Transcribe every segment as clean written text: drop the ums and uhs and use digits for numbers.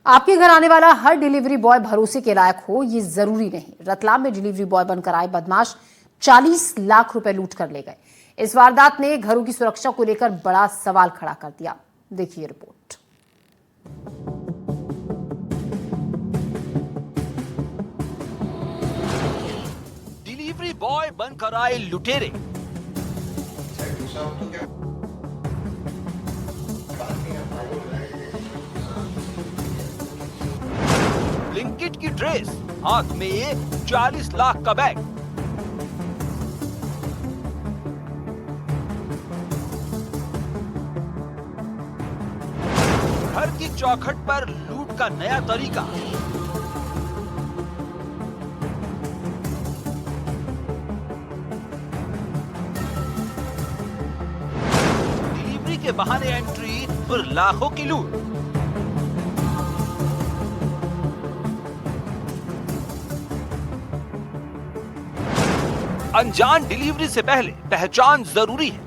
आपके घर आने वाला हर डिलीवरी बॉय भरोसे के लायक हो ये जरूरी नहीं। रतलाम में डिलीवरी बॉय बनकर आए बदमाश 40 लाख रुपए लूट कर ले गए। इस वारदात ने घरों की सुरक्षा को लेकर बड़ा सवाल खड़ा कर दिया। देखिए रिपोर्ट। डिलीवरी बॉय बनकर आए लुटेरे। ब्लिंकिट की ड्रेस, हाथ में 40 लाख का बैग। घर की चौखट पर लूट का नया तरीका। डिलीवरी के बहाने एंट्री, फिर लाखों की लूट। अनजान डिलीवरी से पहले पहचान जरूरी है।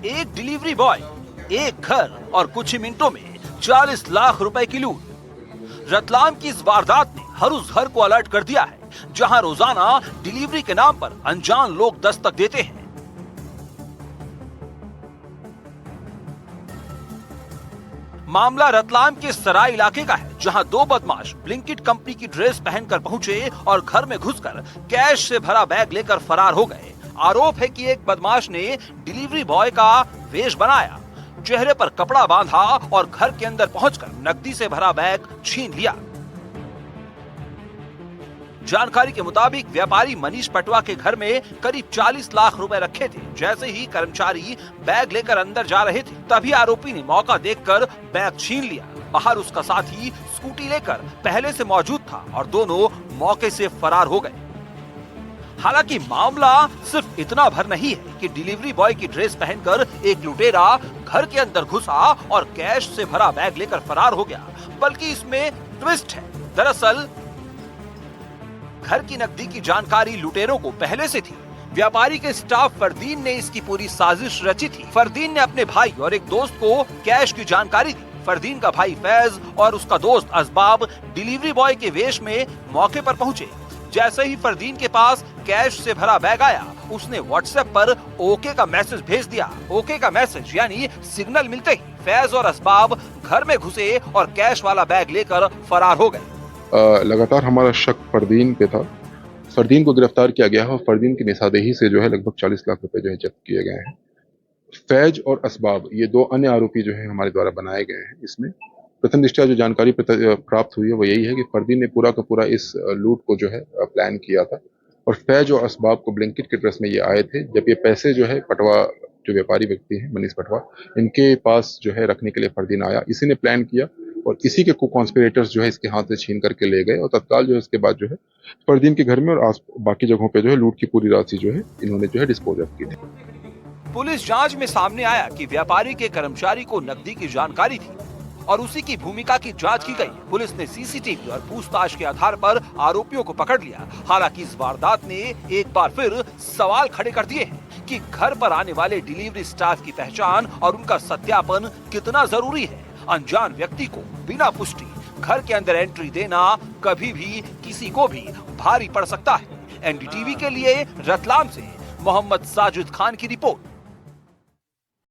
एक डिलीवरी बॉय, एक घर और कुछ ही मिनटों में 40 लाख रुपए की लूट। रतलाम की इस वारदात ने हर उस घर को अलर्ट कर दिया है जहां रोजाना डिलीवरी के नाम पर अनजान लोग दस्तक देते हैं। मामला रतलाम के सराय इलाके का है, जहां दो बदमाश ब्लिंकिट कंपनी की ड्रेस पहनकर पहुंचे और घर में घुसकर कैश से भरा बैग लेकर फरार हो गए। आरोप है कि एक बदमाश ने डिलीवरी बॉय का वेश बनाया, चेहरे पर कपड़ा बांधा और घर के अंदर पहुंचकर नकदी से भरा बैग छीन लिया। जानकारी के मुताबिक व्यापारी मनीष पटवा के घर में करीब 40 लाख रुपए रखे थे। जैसे ही कर्मचारी बैग लेकर अंदर जा रहे थे, तभी आरोपी ने मौका देखकर बैग छीन लिया। बाहर उसका साथी स्कूटी लेकर पहले से मौजूद था और दोनों मौके से फरार हो गए। हालांकि मामला सिर्फ इतना भर नहीं है कि डिलीवरी बॉय की ड्रेस पहनकर एक लुटेरा घर के अंदर घुसा और कैश से भरा बैग लेकर फरार हो गया, बल्कि इसमें ट्विस्ट है। दरअसल घर की नकदी की जानकारी लुटेरों को पहले से थी। व्यापारी के स्टाफ फरदीन ने इसकी पूरी साजिश रची थी। फरदीन ने अपने भाई और एक दोस्त को कैश की जानकारी दी। फरदीन का भाई फैज और उसका दोस्त असबाब डिलीवरी बॉय के वेश में मौके पर पहुंचे। जैसे ही फरदीन के पास कैश से भरा बैग आया, उसने व्हाट्सएप पर ओके का मैसेज भेज दिया। ओके का मैसेज यानी सिग्नल मिलते ही फैज और असबाब घर में घुसे और कैश वाला बैग लेकर फरार हो गए। लगातार हमारा शक फरदीन पे था। फरदीन को गिरफ्तार किया गया है और फरदीन की निशानदेही से जो है लगभग 40 लाख रुपए जो है जब्त किए गए हैं। फैज और असबाब ये दो अन्य आरोपी जो है हमारे द्वारा बनाए गए हैं। इसमें प्रथम दृष्टया जो जानकारी प्राप्त हुई है वो यही है कि फरदीन ने पूरा का पूरा इस लूट को जो है प्लान किया था और फैज और असबाब को ब्लिंकिट के ड्रेस में ये आए थे। जब ये पैसे जो है पटवा जो व्यापारी व्यक्ति है मनीष पटवा, इनके पास जो है रखने के लिए फरदीन आया। इसी ने प्लान किया और इसी के को-कॉन्स्पिरेटर्स जो है इसके हाथ से छीन करके ले गए और तत्काल जो है इसके बाद जो है फरदीन के घर में और बाकी जगहों पे जो है लूट की पूरी राशि जो है इन्होंने जो है डिस्पोज ऑफ की थी। पुलिस जांच में सामने आया कि व्यापारी के कर्मचारी को नकदी की जानकारी थी और उसी की भूमिका की जांच की गई। पुलिस ने सीसीटीवी और पूछताछ के आधार पर आरोपियों को पकड़ लिया। हालांकि इस वारदात ने एक बार फिर सवाल खड़े कर दिए हैं कि घर पर आने वाले डिलीवरी स्टाफ की पहचान और उनका सत्यापन कितना जरूरी है। अनजान व्यक्ति को बिना पुष्टि घर के अंदर एंट्री देना कभी भी किसी को भी भारी पड़ सकता है। एनडीटीवी के लिए रतलाम से मोहम्मद साजिद खान की रिपोर्ट।